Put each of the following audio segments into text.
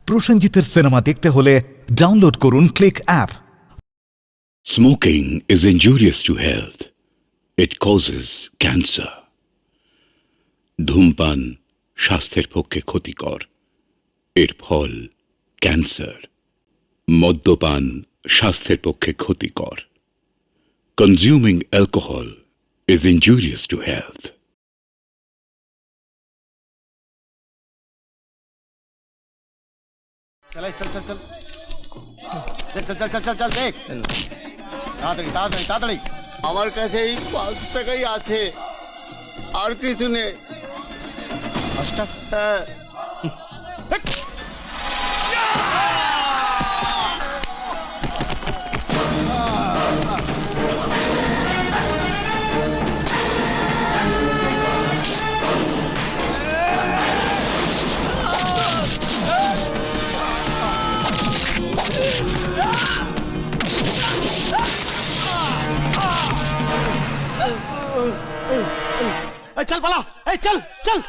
প্রসেনজিতের cinema দেখতে হলে download করুন click app. Smoking is injurious to health. It causes cancer. ধূমপান স্বাস্থ্যের পক্ষে ক্ষতিকর, এর ফল ক্যান্সার। মদ্যপান স্বাস্থ্যের পক্ষে ক্ষতিকর। Consuming alcohol is injurious to health. चल चल चल चल चल चल चल चल चल देख তাড়াতাড়ি তাড়াতাড়ি তাড়াতাড়ি আমার কাছে এই 5 টাকাই আছে, আর কিছু নেই। 5 টাকা? হ্যাঁ। এই চল পালা, এই চল চল।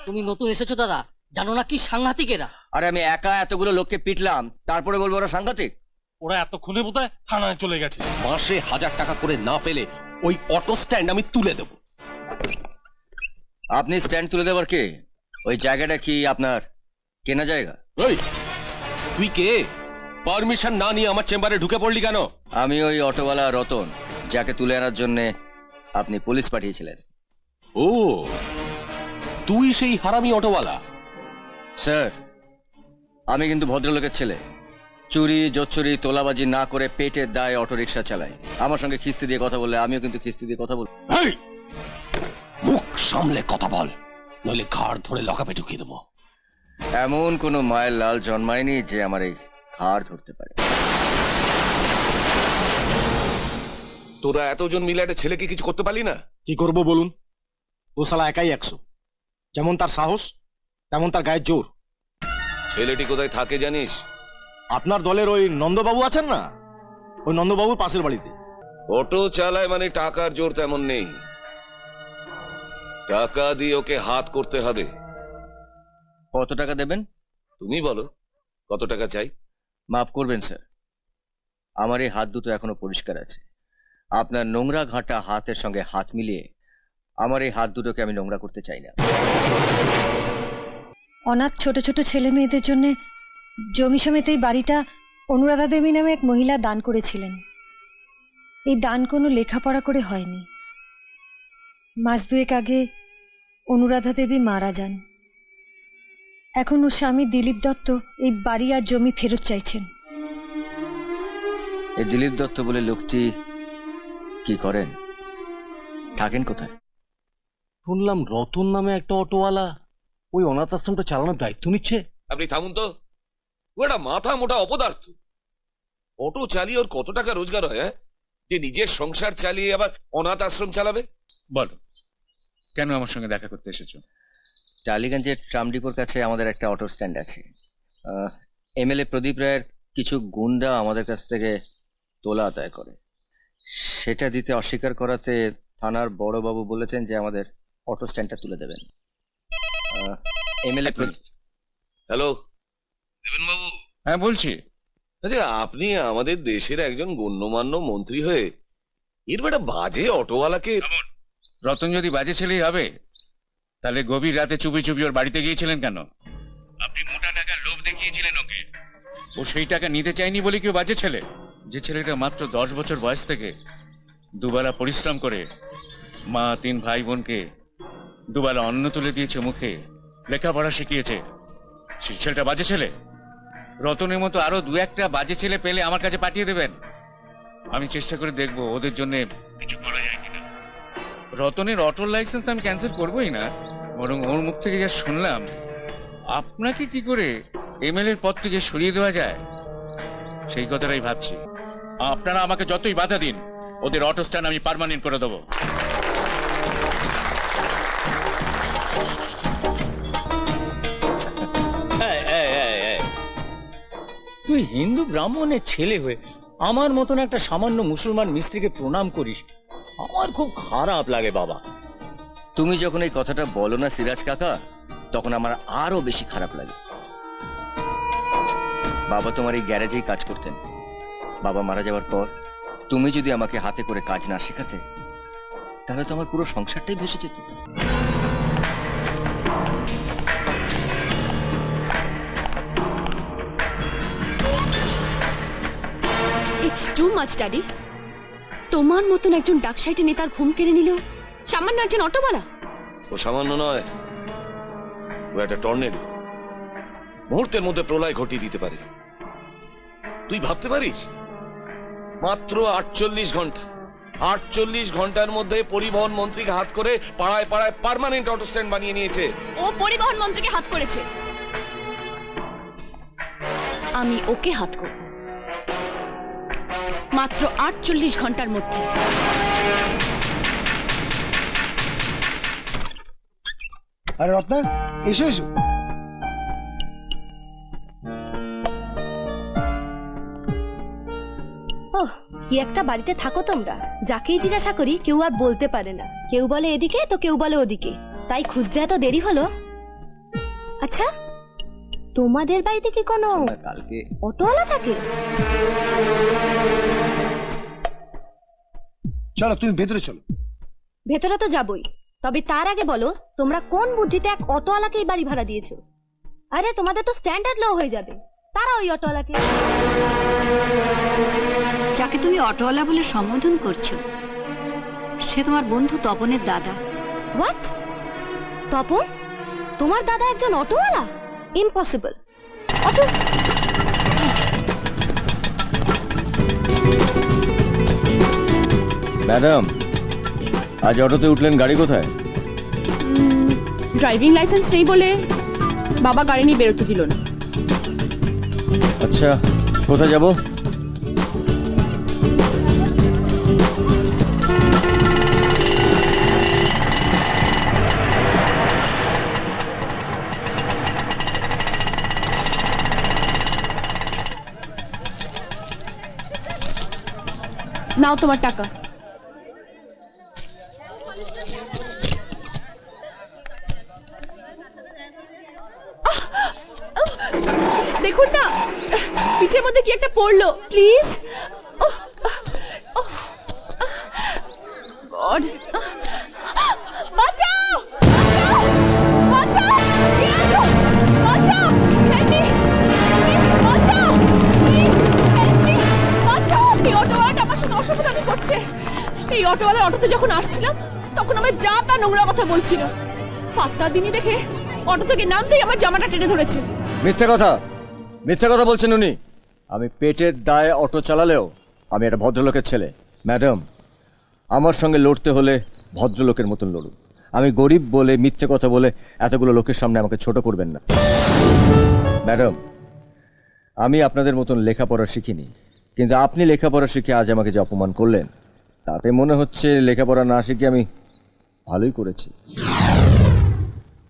তুমি নতুন এসেছো দাদা, জানো না কি সাংঘাতিক এরা। আরে আমি একা এতগুলো লোককে পিটলাম, তারপরে বলবো ওরা সাংঘাতিক? ওরা এতক্ষণে বোধহয় থানায় চলে গেছে। মাসে 1000 টাকা করে না পেলে ওই অটো স্ট্যান্ড আমি তুলে দেব। আপনি স্ট্যান্ড তুলে দেবার কে? ওই জায়গাটা কি আপনার কেনা জায়গা? ওই তুই কে? পারমিশন না নিয়ে আমার চেম্বারে ঢুকে পড়লি কেন? আমি ওই অটোওয়ালা রতন, যাকে তুলে আনার জন্য আপনি পুলিশ পাঠিয়েছিলেন। ও, তুই সেই হারামি অটোওয়ালা? স্যার, আমি কিন্তু ভদ্রলোকের ছেলে। চুরি জোচ্চুরি তোলাবাজি না করে পেটের দায়ে অটোরিকশা চালাই। আমার সঙ্গে খিস্তি দিয়ে কথা বললে আমিও কিন্তু খিস্তি দিয়ে কথা বলবো। এই, মুখ সামলে কথা বল, নইলে ঘাড় ধরে লকাপে ঢুকিয়ে দেবো। এমন কোন মায়ের লাল জন্মায়নি যে আমার এই ঘাড় ধরতে পারে। তোরা এতজন মিলে একটা ছেলেকে কিছু করতে পারলি না? কি করব বলুন? ও শালা একাই 100। যেমন তার সাহস তেমন তার গায়ের জোর। ছেলেটি কোথায় থাকে জানিস? আপনার দলের ওই নন্দবাবু আছেন না, ওই নন্দবাবুর পাশের বাড়িতে। অটো চালায় মানে টাকার জোর তেমন নেই। টাকা দিয়ে ওকে হাত করতে হবে। কত টাকা দেবেন? তুমি বলো কত টাকা চাই? মাফ করবেন স্যার, আমার এই হাত দুটো এখনো পরিষ্কার আছে। আপনার নোংরা ঘাঁটা হাতের সঙ্গে হাত মিলিয়ে আমার এই হাত দুটোকে আমি নোংরা করতে চাই না। অনাথ ছোট ছোট ছেলে মেয়েদের জন্য জমি সমেত এই বাড়িটা অনুরাধা দেবী নামে এক মহিলা দান করেছিলেন। এই দান কোনো লেখাপড়া করে হয়নি। মাস 2 আগে অনুরাধা দেবী মারা যান। এখন ওর স্বামী দিলীপ দত্ত এই বাড়ি আর জমি ফেরত চাইছেন। এই দিলীপ দত্ত বলে লোকটি কি করেন? থাকেন কোথায়? শুনলাম রতন নামে একটা অটোওয়ালা ওই অনাথ আশ্রমটা চালানোর দায়িত্ব নিচ্ছে। আপনি থামুন তো, ও একটা মাথা মোটা অপদার্থ। অটো চালিয়ে ওর কত টাকা রোজগার হয়, হ্যাঁ? যে নিজের সংসার চালিয়ে আবার অনাথ আশ্রম চালাবে? বলো, কেন আমার সঙ্গে দেখা করতে এসেছো? টালিগঞ্জের ট্রাম ডিপোর কাছে আমাদের একটা অটো স্ট্যান্ড আছে। এমএলএ প্রদীপ রায়ের কিছু গুন্ডা আমাদের কাছ থেকে তোলা আদায় করে। সেটা দিতে অস্বীকার করাতে থানার বড়বাবু বলেছেন যে আমাদের অটো স্ট্যান্ডটা তুলে দেবেন। এমএলএ হ্যালো দেবেন বাবু। হ্যাঁ বলছি। আচ্ছা, আপনি আমাদের দেশের একজন গণ্যমান্য মন্ত্রী হয়ে এর একটা বাজে অটোওয়ালাকে। রতন যদি বাজে ছেলেই হবে তাহলে গভীর রাতে চুপি চুপি ওর বাড়িতে গিয়েছিলেন কেন? আপনি মোটা টাকার লোভ দেখিয়েছিলেন ওকে। ও সেই টাকা নিতে চায়নি বলে কেউ বাজে ছেলে? যে ছেলেটা মাত্র 10 বছর বয়স থেকে দুবেলা পরিশ্রম করে মা 3 ভাই বোনকে দুবেলা অন্ন তুলে দিয়েছে, মুখে লেখাপড়া শিখিয়েছে, সেই ছেলেটা বাজে ছেলে? রতনের মতো আরো 2-1টা বাজে ছেলে পেলে আমার কাছে পাঠিয়ে দেবেন, আমি চেষ্টা করে দেখবো ওদের জন্য কিছু করা যায় কিনা। রতনের অটোর লাইসেন্স আমি ক্যান্সেল করবোই না, বরং ওর মুখ থেকে যা শুনলাম আপনাকে কি করে এমএলএ পদ থেকে সরিয়ে দেওয়া যায় সেই কথাটাই ভাবছি। আপনারা আমাকে যতই বাধা দিন ওদের অটো স্ট্যান্ড আমি পার্মানেন্ট করে দেবো। তুই হিন্দু ব্রাহ্মণের ছেলে হয়ে আমার মতন একটা সামান্য মুসলমান মিস্ত্রিকে প্রণাম করিস, আমার খুব খারাপ লাগে বাবা। তুমি যখন এই কথাটা বলো না সিরাজ কাকা, তখন আমার আরো বেশি খারাপ লাগে। বাবা তোমার এই গ্যারেজেই কাজ করতেন। বাবা মারা যাওয়ার পর তুমি যদি আমাকে হাতে করে কাজ না শেখাতে, তাহলে তো আমার পুরো সংসারটাই ভেসে যেত। It's too much daddy. তোমার মতন একজন ডাকসাইটে নেতার ঘুম কেড়ে নিল সামান্য একজন অটোওয়ালা। ও সামান্য নয়, ও একটা টর্নেডো, মুহূর্তের মধ্যে প্রলয় ঘটিয়ে দিতে পারে। তুই ভাবতে পারিস, মাত্র 48 ঘন্টা, 48 ঘন্টার মধ্যে পরিবহন মন্ত্রীকে হাত করে পাড়ায় পাড়ায় পার্মানেন্ট অটো স্ট্যান্ড বানিয়ে নিয়েছে। ও পরিবহন মন্ত্রীকে হাত করেছে, আমি ওকে হাত করব মাত্র 48 ঘন্টার মধ্যে। আরে রত্না, এসো এসো। ওহ, কি একটা বাড়িতে থাকো তোমরা, যাকেই জিজ্ঞাসা করি কেউ আর বলতে পারে না। কেউ বলে এদিকে তো কেউ বলে ওদিকে, তাই খুঁজতে এত দেরি হলো। আচ্ছা, তোমাদের বাড়িতে কি কোনো কালকে অটোওয়ালা থাকে? চলো তুমি ভেতরে চলো। ভেতরে তো যাবই, তবে তার আগে বলো তোমরা কোন বুদ্ধিতে এক অটোওয়ালাকেই বাড়ি ভাড়া দিয়েছো? আরে তোমাদের তো স্ট্যান্ডার্ড লো হয়ে যাবে, তারা ওই অটোওয়ালাকে। যাকে তুমি অটোওয়ালা বলে সম্বোধন করছো সে তোমার বন্ধু তপনের দাদা। হোয়াট? তপন তোমার দাদা একজন অটোওয়ালা? ইম্পসিবল। অটো ম্যাডাম, আজ অটোতে উঠলেন, গাড়ি কোথায়? ড্রাইভিং লাইসেন্স নেই বলে বাবা গাড়ি নিয়ে বেরোতে দিল না। আচ্ছা, কোথায় যাব? নাও তোমার টাকা। দেখুন না, পিঠের মধ্যে কি একটা পড়লো, প্লিজ। গড, বাঁচাও, বাঁচাও, বাঁচাও, হেল্প মি, বাঁচাও, প্লিজ হেল্প মি, বাঁচাও। এই অটোওয়ালাটা আমার সাথে অসভ্যতামি করছে। এই অটোওয়ালার অটোতে যখন আসছিলাম তখন আমার যা তা নোংরা কথা বলছিল। পাত্তা দিনই দেখে অটো থেকে নামতেই আমার জামাটা টেনে ধরেছে। মিথ্যে কথা, মিথ্যে কথা বলছেন উনি। আমি পেটের দায়ে অটো চালালেও আমি একটা ভদ্রলোকের ছেলে। ম্যাডাম, আমার সঙ্গে লড়তে হলে ভদ্রলোকের মতন লড়ুন। আমি গরিব বলে, মিথ্যে কথা বলে এতগুলো লোকের সামনে আমাকে ছোট করবেন না। ম্যাডাম, আমি আপনাদের মতন লেখাপড়া শিখিনি, কিন্তু আপনি লেখাপড়া শিখে আজ আমাকে যে অপমান করলেন, তাতে মনে হচ্ছে লেখাপড়া না শিখে আমি ভালোই করেছি।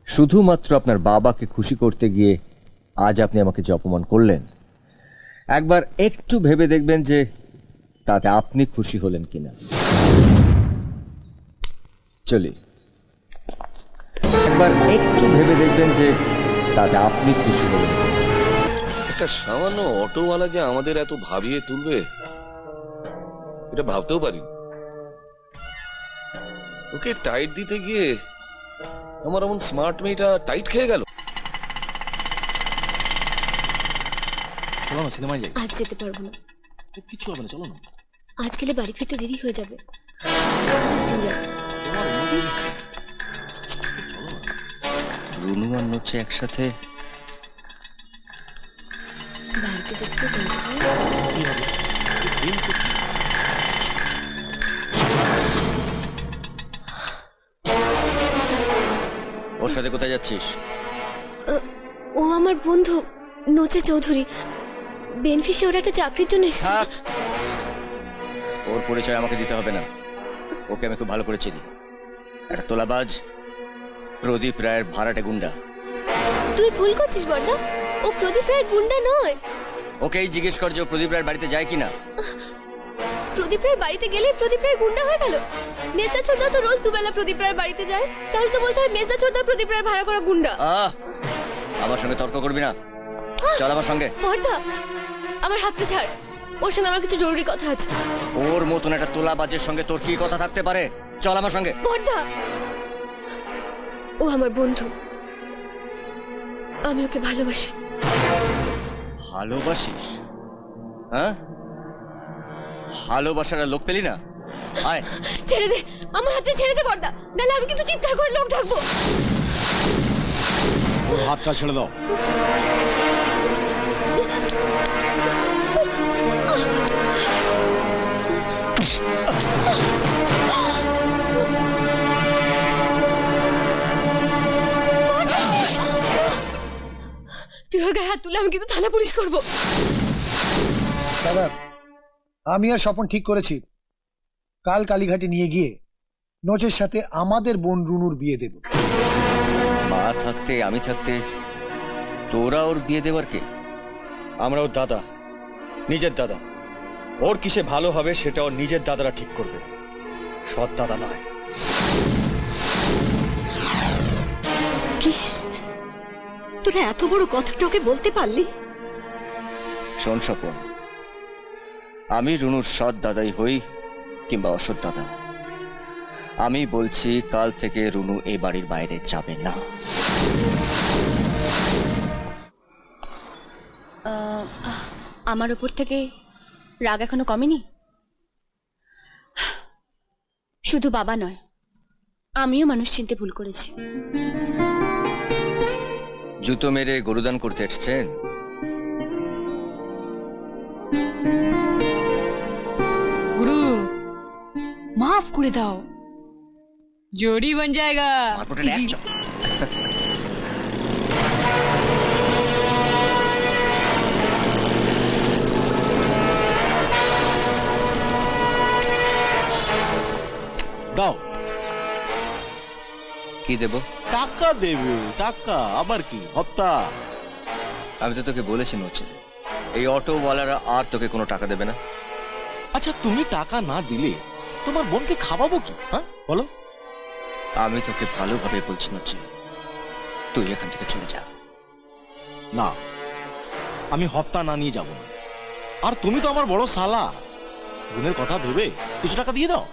শুধুমাত্র আপনার বাবাকে খুশি করতে গিয়ে আজ আপনি আমাকে যে অপমান করলেন, একবার একটু ভেবে দেখবেন যে তাতে আপনি খুশি হলেন কিনা। চলি, একবার একটু ভেবে দেখবেন যে তাতে আপনি খুশি হলেন কিনা। একটা সামান্য অটোওয়ালা যে আমাদের এত ভাবিয়ে তুলবে এটা ভাবতেও পারি। ওকে টাইট দিতে গিয়ে আমার এমন স্মার্ট মেয়েটা টাইট খেয়ে গেল। চলো না সিনেমায় যাই। আজ যেতে পারবো না, কিচ্ছু হবে না, চলো না। আজ গেলে বাড়ি ফিরতে দেরি হয়ে যাবে। রুনু আর নচ্ছে একসাথে বাড়িতে যদি কেউ জানতে পারে, কি হবে? প্রেম করছি। ওর সাথে কোথায় যাচ্ছিস? ও আমার বন্ধু নোচে চৌধুরী, বেনফিশে ওর একটা চাকরির জন্য এসেছে। থাক, ওর পরিচয় আমাকে দিতে হবে না। ওকে আমি খুব ভালো করে চিনি। একটা তোলাবাজ, প্রদীপ রায়ের ভাড়াটে গুন্ডা। তুই ভুল করছিস বড়দা, ও প্রদীপ রায়ের গুন্ডা নয়। ওকেই জিজ্ঞেস কর যে ও প্রদীপ রায়ের বাড়িতে যায় কিনা। প্রদীপ রায়ের বাড়িতে গেলে প্রদীপ রায়ের গুন্ডা হয়ে গেল? মেজদা ছোটদা তো রোজ দুবেলা প্রদীপ রায়ের বাড়িতে যায়, তাহলে তো বলতে হয় মেজদা ছোটদা প্রদীপ রায়ের ভাড়া করা গুন্ডা। আমার সঙ্গে তর্ক করবি না। চল আমার সঙ্গে। বর্দা আমার হাতটা ছাড়, ওর সঙ্গে আমার কিছু জরুরি কথা আছে। ওর মতন একটা তোলাবাজের সঙ্গে তোর কি কথা থাকতে পারে? চল আমার সঙ্গে। বর্দা ও আমার বন্ধু, আমি ওকে ভালোবাসি। ভালোবাসিস? হ্যাঁ, ভালোবাসার আর লোক পেলি না? আয়। ছেড়ে দে, আমার হাতে ছেড়ে দে বর্দা, নাহলে আমি কিন্তু চিৎকার করে লোক ডাকবো। ওর হাতটা ছেড়ে দাও। তুই ওর গায়ে হাত তুলে আমি কিন্তু থানা পুলিশ করবো। দাদা, আমি আর স্বপন ঠিক করেছি কাল কালীঘাটে নিয়ে গিয়ে নোচের সাথে আমাদের বোন রুনুর বিয়ে দেব। মা থাকতে আমি থাকতে তোরা ওর বিয়ে দেবার কে? আমরা ওর দাদা, নিজের দাদা। ওর কিসে ভালো হবে সেটা ওর নিজের দাদারা ঠিক করবে, সৎ দাদা নয়। কি তোরা এত বড় কথাটা ওকে বলতে পারলি? শোন স্বপন, আমি রুনুর সৎ দাদাই হই কিংবা অসৎ দাদা, আমি বলছি কাল থেকে রুনু এই বাড়ির বাইরে যাবে না। আমার উপর থেকে রাগ এখনো কমেনি? শুধু বাবা নয়, আমিও মানুষ চিনতে ভুল করেছি। জুতো মেরে গরুদান করতে এসছেন? গুরু মাফ করে দাও, जोड़ी बन जाएगा। দাও। কি দেব? টাকা দেবে। টাকা আবার কি হপ্তা? আমি তো তোকে বলেছি নোচে, এই অটোওয়ালারা আর তোকে কোনো টাকা দেবে না। আচ্ছা, তুমি টাকা না দিলে তোমার বোনকে খাওয়াবো কি? হ্যাঁ বলো। আমি তোকে ভালোভাবে বলছি নোচে, তুই এখান থেকে চলে যা। না, আমি হপ্তা না নিয়ে যাব না। আর তুমি তো আমার বড় শালা, বোনের কথা ভেবে কিছু টাকা দিয়ে দাও।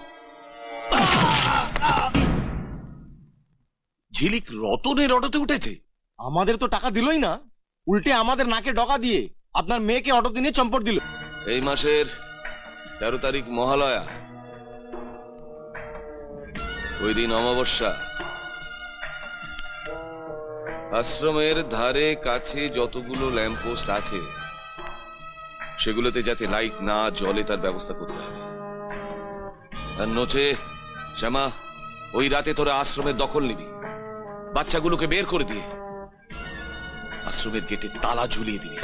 ঝিলিক রতনের অটোতে উঠেছে? আমাদের তো টাকা দিলই না, উল্টে আমাদের নাকে ডকা দিয়ে আপনার মেয়েকে অটোতে নিয়ে চম্পট দিল। এই মাসের 13 তারিখ মহালয়া, ওই দিন অমাবস্যা। আশ্রমের ধারে কাছে যতগুলো ল্যাম্পপোস্ট আছে সেগুলোতে যাতে লাইট না জ্বলে তার ব্যবস্থা করতে হবে। আর নোচে শ্যামা, ওই রাতে তোরা আশ্রমের দখল নিবি, বাচ্চাগুলোকে বের করে দিয়ে আশ্রমের গেটে তালা ঝুলিয়ে দিবি।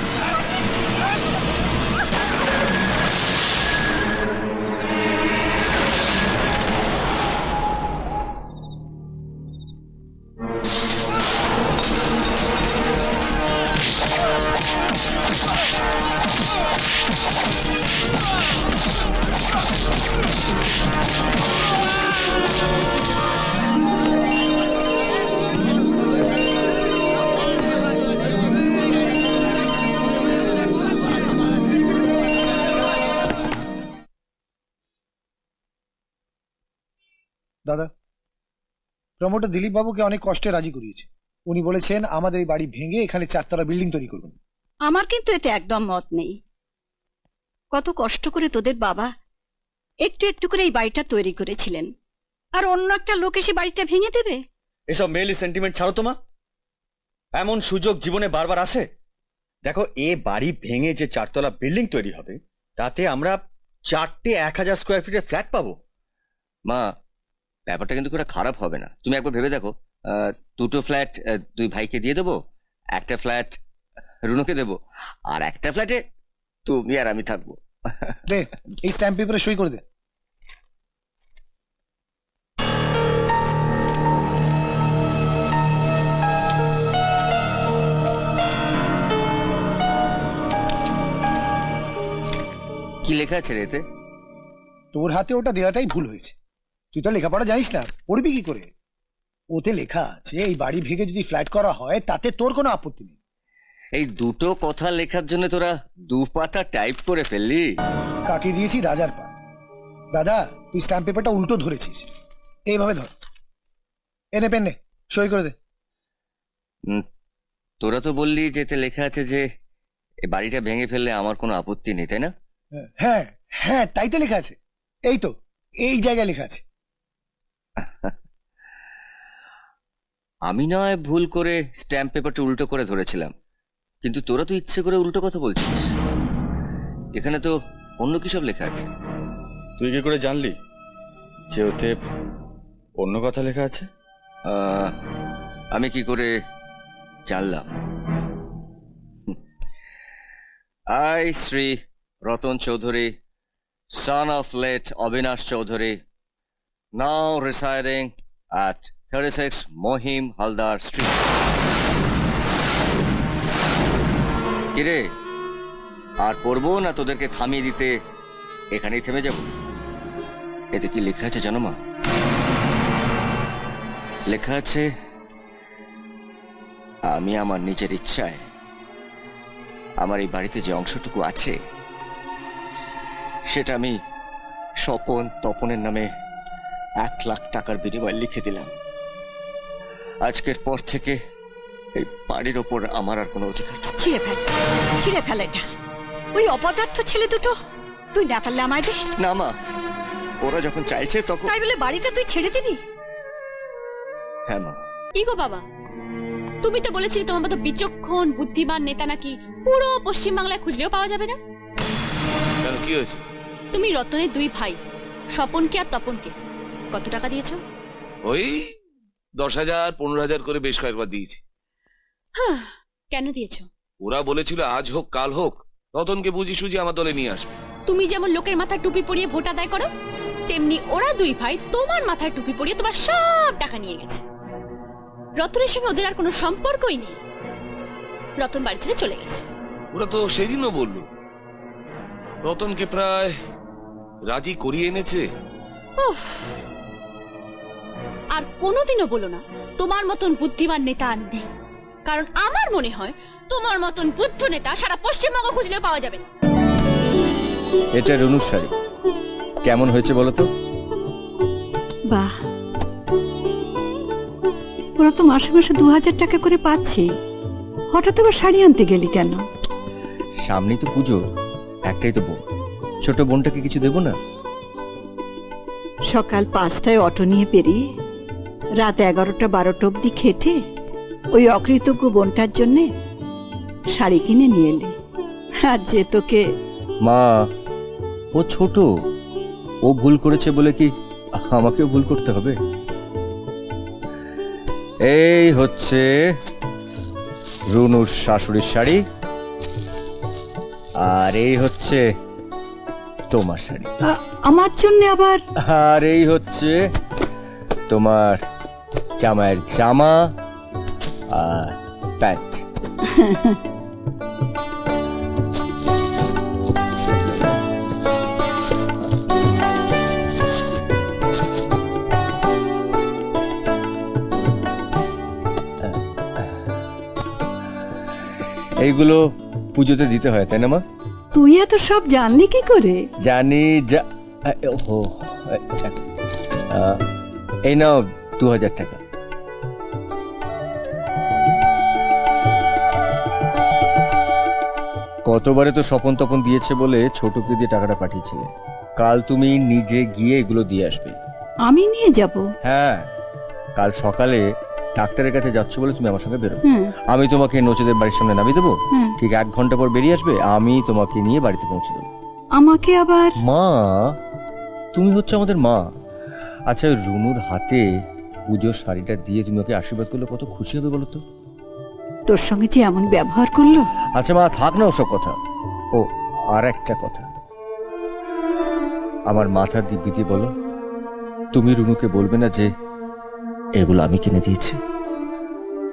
দাদা, প্রমোটার দিলীপ বাবুকে অনেক কষ্টে রাজি করিয়েছে। উনি বলেছেন আমাদের এই বাড়ি ভেঙে এখানে 4 তলা বিল্ডিং তৈরি করবেন। আমার কিন্তু এতে একদম মত নেই। কত কষ্ট করে তোদের বাবা একটু একটু করে এই বাড়িটা তৈরি করেছিলেন, আর অন্য একটা লোক এসে বাড়িটা ভেঙে দেবে? এসব মেলি সেন্টিমেন্ট ছাড়ো তো মা, এমন সুযোগ জীবনে বারবার আসে। দেখো, এ বাড়ি ভেঙে যে 4 তলা বিল্ডিং তৈরি হবে তাতে আমরা 4টে 1000 স্কোয়ার ফিটের ফ্ল্যাট পাবো। মা, ব্যাপারটা কিন্তু খুব খারাপ হবে না, তুমি একবার ভেবে দেখো। 2টো ফ্ল্যাট 2 ভাইকে দিয়ে দেবো, একটা ফ্ল্যাট রুনুকে দেবো, আর একটা ফ্ল্যাটে তুমি আর আমি থাকবো। দে, এই স্ট্যাম্প পেপারে সই করে দে। কি লেখা আছে রে এতে? তোর হাতে ওটা দেওয়াটাই ভুল হয়েছে। তুই তো লেখাপড়া জানিস না, পড়বি কি করে? ওতে লেখা আছে এই বাড়ি ভেঙে যদি ফ্ল্যাট করা হয় তাতে তোর কোনো আপত্তি নেই, এই দুটো কথা লেখার জন্য তোরা 2 পাতা টাইপ করে ফেললি? কাকে দিয়েছি রাজার পা। দাদা তুই স্ট্যাম্প পেপারটা উল্টো ধরেছিস, এইভাবে ধর। এনে পেন নে, সই করে দে। তোরা তো বললি যে এতে লেখা আছে যে এই বাড়িটা ভেঙে ফেললে আমার কোনো আপত্তি নেই, তাই না? হ্যাঁ হ্যাঁ, তাই তো লেখা আছে। এই তো এই জায়গায় লেখা আছে। আমি নয় ভুল করে স্ট্যাম্প পেপারটা উল্টো করে ধরেছিলাম, কিন্তু তোরা তো ইচ্ছে করে উল্টো কথা বলছিস। এখানে তো অন্য কি সব লেখা আছে। তুই কি করে জানলি যে ওতে অন্য কথা লেখা আছে? আমি কি করে জানলাম? I, Sri Ratan Chaudhary, son of late Avinash Chaudhary, now residing at 36 Mohim Haldar Street. কিরে, আর পড়বো না তোদেরকে থামিয়ে দিতে এখানেই থেমে যাব? এতে কি লেখা আছে জানো মা? লেখা আছে আমি আমার নিজের ইচ্ছায় আমার এই বাড়িতে যে অংশটুকু আছে সেটা আমি স্বপন তপনের নামে 1 লাখ টাকার বিনিময়ে লিখে দিলাম। আজকের পর থেকে এই বাড়ির ওপর আমার আর কোনো অধিকার থাকবে না। ছিঁড়ে ফেল এটা। ওই অপদার্থ ছেলে দুটো তুই না পারলে আমায় দে। না মা, ওরা যখন চাইছে তখন। তাই বলে বাড়িটা তুই ছেড়ে দিবি? হ্যাঁ মা। কি গো বাবা, তুমি তো বলেছিলে তোমার মতো বিচক্ষণ বুদ্ধিমান নেতা নাকি পুরো পশ্চিমবাংলায় খুঁজলেও পাওয়া যাবে না। কেন, কি হয়েছে? তুমি রতনের 2 ভাই স্বপনকে আর তপনকে কত টাকা দিয়েছো? ওই 10,000 15,000 করে বেশ কয়েকবার দিয়েছি। কেন দিয়েছো? ওরা বলেছিল আজ হোক কাল হোক রতনকে বুঝি সুঝি আমার দলে নিয়ে আসবে। তুমি যেমন লোকের মাথায় টুপি পরিয়ে ভোট আদায় করো, তেমনি ওরা 2 ভাই তোমার মাথায় টুপি পরিয়ে তোমার সব টাকা নিয়ে গেছে। রতনের সঙ্গে ওদের আর কোনো সম্পর্কই নেই। রতন বাড়ি ছেড়ে চলে গেছে। ওরা তো সেদিনও বলল রতনকে প্রায় রাজি করিয়ে এনেছে। উফ, আর কোনোদিনও বলো না তোমার মতন বুদ্ধিমান নেতা আর নেই, কারণ আমার মনে হয় তোমার মতন বুদ্ধ নেতা সারা পশ্চিমবঙ্গ খুঁজলেও পাওয়া যাবে না। এটা রুনুর শাড়ি, কেমন হয়েছে বলো তো? বাহ, ওরা তো মাসে মাসে 2000 টাকা করে পাচ্ছে, হঠাৎ আবার শাড়ি আনতে গেলি কেন? সামনেই তো পুজো, একটাই তো বোন, ছোট বোনটাকে কিছু দেবো না? সকাল 5টায় অটো নিয়ে বেরিয়ে রাত 11টা 12টা অব্দি খেটে ওই অকৃতজ্ঞ বোনটার জন্যে শাড়ি কিনে নিয়ে এলি। আর যে তোকে। মা, ও ছোট, ও ভুল করেছে বলে কি আমাকেও ভুল করতে হবে? এই হচ্ছে রুনুর শাশুড়ির শাড়ি, আর এই হচ্ছে তোমার শাড়ি। আমার জন্য আবার? আর এই হচ্ছে তোমার জামাইয়ের জামা আর প্যান্ট। এইগুলো পুজোতে দিতে হয়, তাই না মা? তুই এত সব জানলি কি করে? জানি। এই নাও 2000 টাকা। গতবারে তো স্বপন তপন দিয়েছে বলে ছোটকে দিয়ে টাকাটা পাঠিয়েছিলে। কাল তুমি নিজে গিয়ে এগুলো দিয়ে আসবে। আমি নিয়ে যাব? হ্যাঁ, কাল সকালে ডাক্তারের কাছে যাচ্ছ বলে তুমি আমার সঙ্গে বেরো। আমি তোমাকে নচেদের বাড়ির সামনে নামিয়ে দেবো, ঠিক 1 ঘন্টা পর বেরিয়ে আসবে, আমি তোমাকে নিয়ে বাড়িতে পৌঁছে দেবো। আমাকে আবার? মা, তুমি হচ্ছে আমাদের মা। আচ্ছা, রুনুর হাতে পুজোর শাড়িটা দিয়ে তুমি ওকে আশীর্বাদ করলে কত খুশি হবে বলো তো? তোর সঙ্গে যে এমন ব্যবহার করলো। আচ্ছা মা, থাক না ওসব কথা। ও, আর একটা কথা, আমার মাথার দিব্যি দিয়ে বলো, তুমি রুনুকে বলবে না যে এগুলো আমি কিনে দিয়েছি?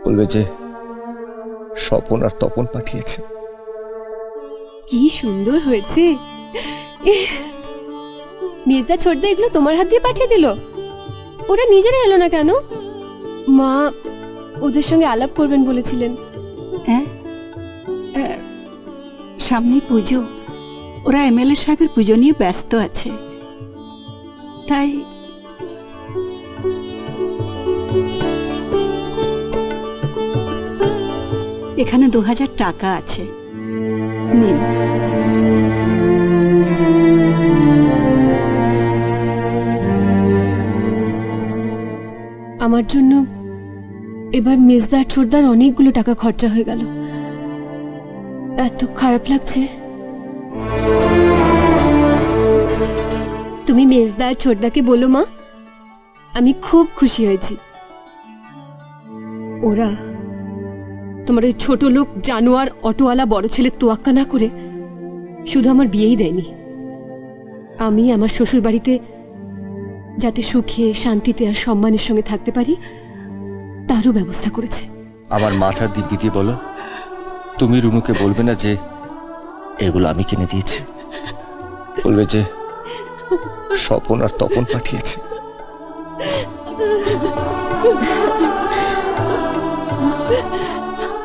বলবে যে স্বপন আর তপন পাঠিয়েছে। কি সুন্দর হয়েছে। মেজদা ছোটদা এগুলো তোমার হাত দিয়ে পাঠিয়ে দিল? ওরা নিজেরা এলো না কেন? মা ওদের সঙ্গে আলাপ করবেন বলেছিলেন। হ্যাঁ, সামনে পুজো, ওরা এমএলএ সাহেবের পুজো নিয়ে ব্যস্ত আছে, তাই এখানে 2000 টাকা আছে, নিন। আমার জন্য এবার মেজদার ছোটদার অনেকগুলো টাকা খরচা হয়ে গেল, এত খারাপ লাগছে। তুমি মেজদার ছোটদাকে বলো মা, আমি খুব খুশি হয়েছি। ওরা তোমার ওই ছোট লোক জানোয়ার অটোওয়ালা বড় ছেলে তোয়াক্কা না করে শুধু আমার বিয়েই দেয়নি, আমি আমার শ্বশুর বাড়িতে যাতে সুখে শান্তিতে আর সম্মানের সঙ্গে থাকতে পারি তারও ব্যবস্থা করেছে। আমার মাথার দিব্যি দিয়ে বলো, তুমি রুনুকে বলবে না যে এগুলো আমি কিনে দিয়েছি, বলবে যে স্বপন আর তপন পাঠিয়েছে।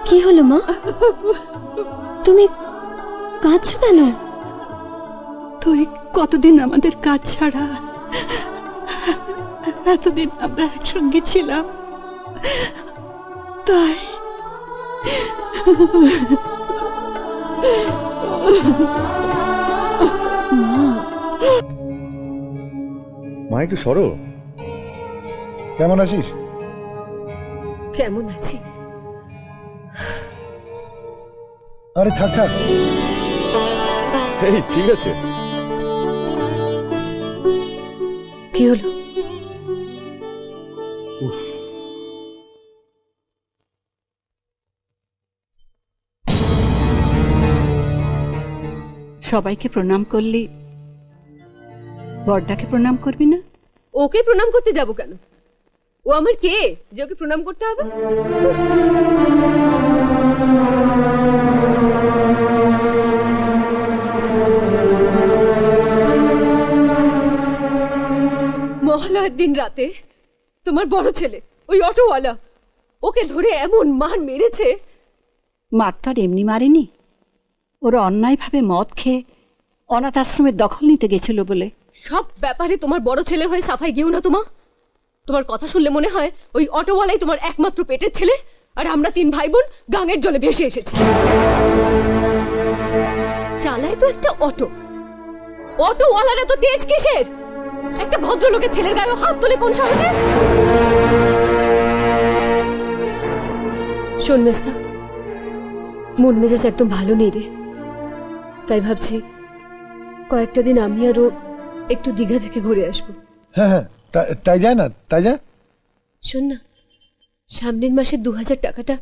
কি হলো মা, তুমি কাঁদছো কেন? তুই কতদিন আমাদের কাজ ছাড়া, এতদিন আমরা একসঙ্গে ছিলাম, তাই মা একটু সরো। কেমন আছিস? কেমন আছি? আরে থাক থাক, এই ঠিক আছে। কি হলো? সবাইকে প্রণাম করলি, বড়দাকে প্রণাম করবি না? ওকে প্রণাম করতে যাব কেন? ও আমার কে যে ওকে প্রণাম করতে হবে? মহালয়ার দিন রাতে তোমার বড় ছেলে ওই অটোওয়ালা ওকে ধরে এমন মার মেরেছে। মার তো আর এমনি মারেনি, ওরা অন্যায়ভাবে মদ খেয়ে অনাথ আশ্রমের দখল নিতে গেছিল বলে। সব ব্যাপারে তোমার বড় ছেলে হয়ে সাফাই গেও না তোমা। তোমার কথা শুনলে মনে হয় ওই অটোওয়ালাই তোমার একমাত্র পেটের ছেলে, আর আমরা 3 ভাই বোন গাঙের জলে ভেসে এসেছি। চালায় তো একটা অটো, অটোওয়ালারা তো তেজ কিসের? একটা ভদ্রলোকের ছেলের গায়ে হাত তোলে কোন সাহসে? শোন মেস্তা, মন মেজাজ একদম ভালো নেই রে, তাই ভাবছি কয়েকটা দিন আমি আর ও একটু দীঘা থেকে ঘুরে আসবো। হ্যাঁ হ্যাঁ, তাই যায় না, তাই যা। শোন না, সামনের মাসে 2000 টাকাটা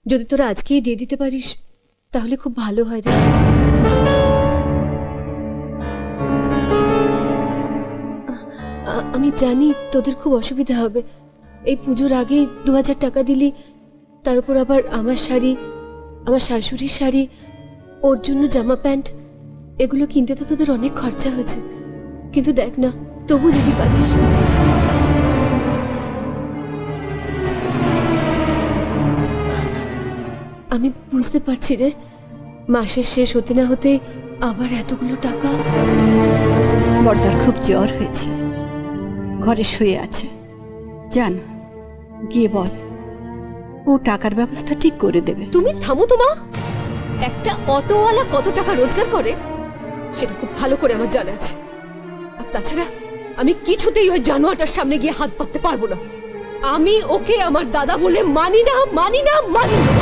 যদি তোরা আজকেই দিয়ে দিতে পারিস তাহলে খুব ভালো হয় রে। আমি জানি তোদের খুব অসুবিধা হবে, এই পুজোর আগে 2000 টাকা দিলি, তার উপর আবার আমার শাড়ি, আমার শাশুড়ির শাড়ি, ওর জন্য জামা প্যান্ট, এগুলো কিনতে তো তোদের অনেক খরচা হয়েছে, কিন্তু দেখ না তবু যদি পারিস। আমি বুঝতে পারছি রে, মাসের শেষ হতে না হতে আবার এতগুলো টাকা। বড়দার খুব জ্বর হয়েছে, ঘরে শুয়ে আছে, জান গিয়ে বল, ও টাকার ব্যবস্থা ঠিক করে দেবে। তুমি থামো তো মা, একটা অটোওয়ালা কত টাকা রোজগার করে সেটা খুব ভালো করে আমার জানা আছে, আর তাছাড়া আমি কিছুতেই ওই জানোয়ারটার সামনে গিয়ে হাত পাততে পারবো না। আমি ওকে আমার দাদা বলে মানি না, মানি না, মানি না।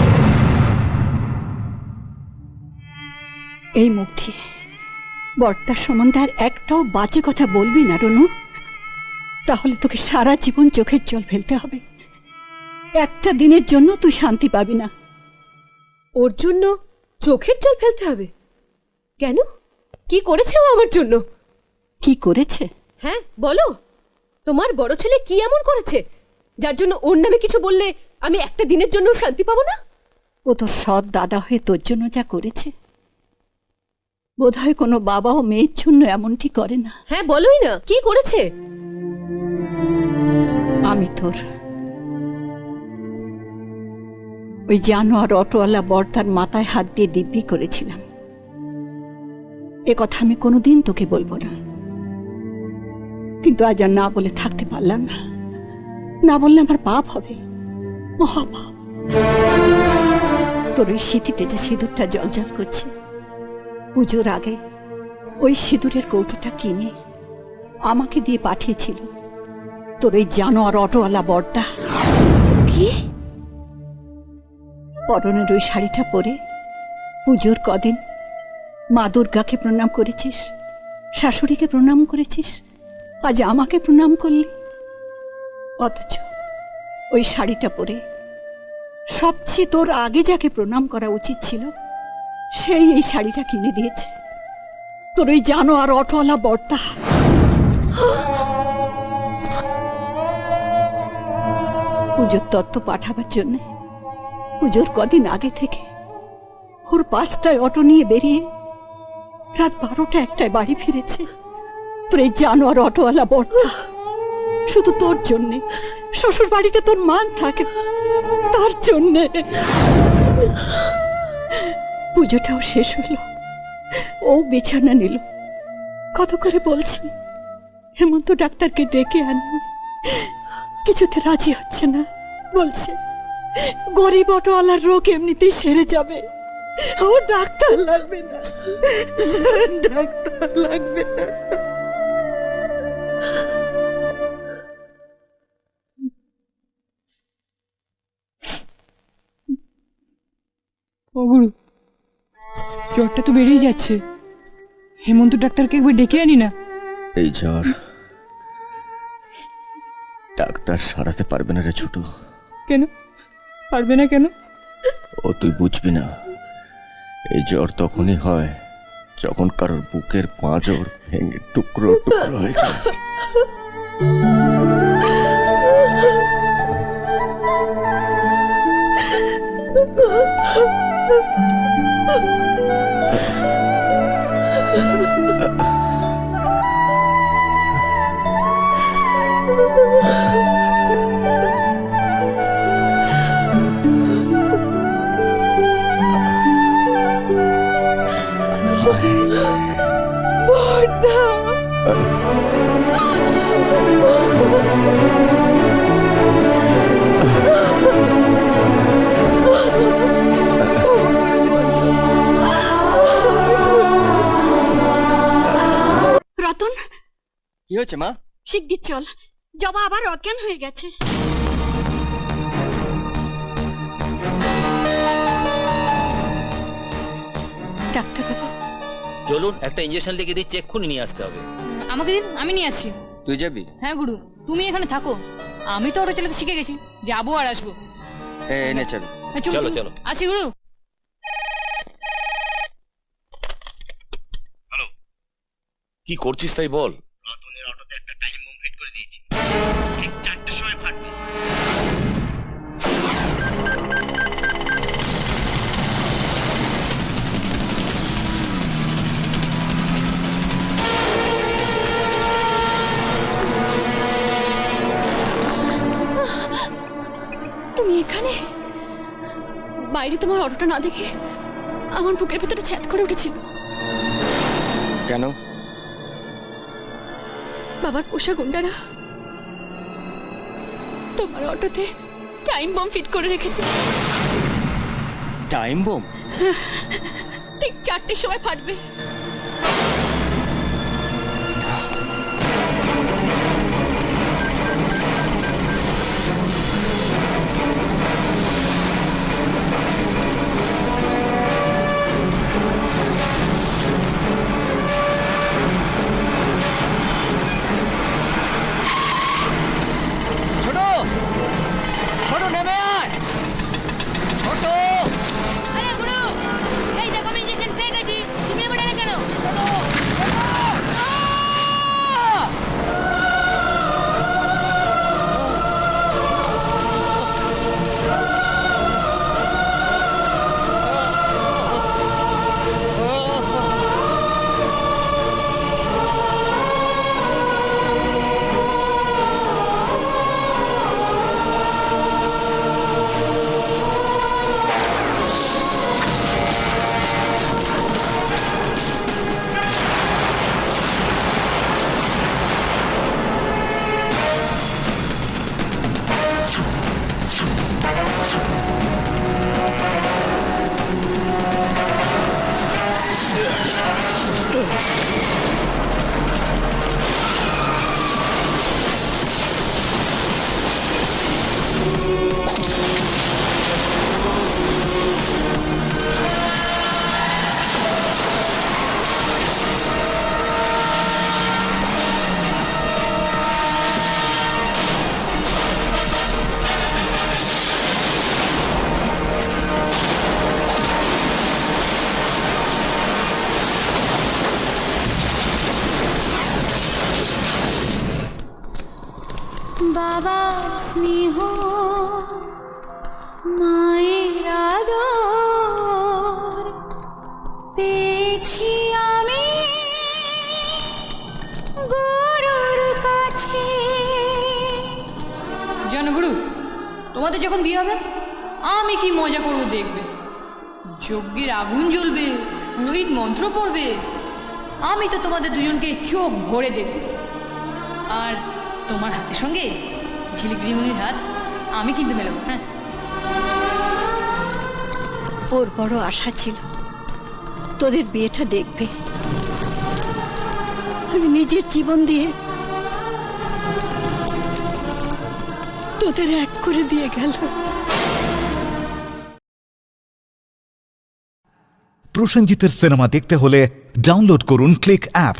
এই মুখ দিয়ে বড়দার সম্বন্ধে আর একটাও বাজে কথা বলবি না রনু, তাহলে তোকে সারা জীবন চোখের জল ফেলতে হবে। একটা দিনের জন্য তুই শান্তি পাবি না। ওর জন্য চোখের জল ফেলতে হবে কেন? কি করেছে ও আমার জন্য? কি করেছে? হ্যাঁ বলো, তোমার বড় ছেলে কি এমন করেছে যার জন্য ওর নামে কিছু বললে আমি একটা দিনের জন্য শান্তি পাবো না? ও তোর সৎ দাদা হয়ে তোর জন্য যা করেছে, বোধহয় কোনো বাবা ও মেয়ের জন্য এমনটি করে না। হ্যাঁ বলোই না, কি করেছে? আমি তোর ওই জানোয়ার অটোওয়ালা বড়দার মাথায় হাত দিয়ে দিব্যি করেছিলাম এ কথা আমি কোনোদিন তোকে বলবো না, কিন্তু আজ আর না বলে থাকতে পারলাম না। না বললে আমার পাপ হবে, মহাপাপ। তোর ওই স্মৃতিতে যে সিঁদুরটা জলজল করছে, পুজোর আগে ওই সিঁদুরের কৌটোটা কিনে আমাকে দিয়ে পাঠিয়েছিল তোর ওই জানোয়ার অটোওয়ালা বড়দা। কি? পরনের ওই শাড়িটা পরে পুজোর কদিন মা দুর্গাকে প্রণাম করেছিস, শাশুড়িকে প্রণাম করেছিস, আজ আমাকে প্রণাম করলি। অথচ ওই শাড়িটা পরে সবচেয়ে তোর আগে যাকে প্রণাম করা উচিত ছিল সেই এই শাড়িটা কিনে দিয়েছে তোর ওই জানোয়ার অটোওয়ালা বড়দা। পুজোর তত্ত্ব পাঠাবার জন্য পুজোর কদিন আগে থেকে ওর 5টায় অটো নিয়ে বেরিয়ে রাত 12টা 1টায় বাড়ি ফিরেছে তোর এই জানোয়ার অটোওয়ালা বড়দা। শুধু তোর জন্যে, শ্বশুর বাড়িতে তোর মান থাকে তার জন্যে। পুজোটাও শেষ হলো, ও বিছানা নিল। কত করে বলছি হেমন্ত ডাক্তারকে ডেকে আনি, কিছুতে রাজি হচ্ছে না। বলছে গরিব অটোওয়ালার রোগ এমনিতেই সেরে যাবে, ও ডাক্তার লাগবে না, ডাক্তার লাগবে না। ও গুরু, জ্বরটা তো বেড়েই যাচ্ছে, হেমন্ত ডাক্তারকে একবার ডেকে আনি না। এই জ্বর ডাক্তার সারাতে পারবে না রে ছোট। কেন পারবে না? কেন? ও তুই বুঝবি না, এই জ্বর তখনই হয় যখন কারোর বুকের পাঁজর ভেঙে টুকরো টুকরো হয়ে যায়। রতন, কি হয়েছে মা? শিগগির চল, জবা আবার অজ্ঞান হয়ে গেছে। ডাক্তার বাবু, চলুন একটা ইঞ্জেকশন লিখে দিচ্ছি, এক্ষুনি নিয়ে আসতে হবে। আমাকে দিন, আমি নিয়ে আসছি। তুই যাবি? হ্যাঁ গুরু, তুমি এখানে থাকো, আমি তো অটো চালাতে শিখে গেছি, যাবো আর আসবো। এনে চলো। হ্যাঁ, চলো চলো, আসি গুরু। কি করছিস তাই বল। রতনের অটোতে একটা টাইম বোম ফিট করে দিয়েছি, ঠিক 4টার সময় ফাটবে। তুমি এখানে? বাইরে তোমার অটোটা না দেখে আমার বুকের ভেতরে ছ্যাদ করে উঠেছিল। কেন? বাবার পোষা গুন্ডারা তোমার অটোতে টাইম বম ফিট করে রেখেছে। Time bomb? ঠিক 4টের সময় ফাটবে। ছোট ছোট নেমে আয়, ছোট। আরে গুরু, এই দেখো আমি ইঞ্জেকশন পেয়ে গেছি, তুমি এবার কেন? তোমাদের যখন বিয়ে হবে আমি কি মজা করবো দেখবে। যজ্ঞের আগুন জ্বলবে, পুরোহিত মন্ত্র পড়বে, আমি তো তোমাদের দুজনকে চোখ ভরে দেব। আর তোমার হাতের সঙ্গে ঝিলিক হাত আমি কিন্তু মেলাবো। হ্যাঁ, ওর বড় আশা ছিল তোদের বিয়েটা দেখবে, আর নিজের জীবন দিয়ে তোদের এক করে দিয়ে গেল। প্রসেনজিতের সিনেমা দেখতে হলে ডাউনলোড করুন ক্লিক অ্যাপ।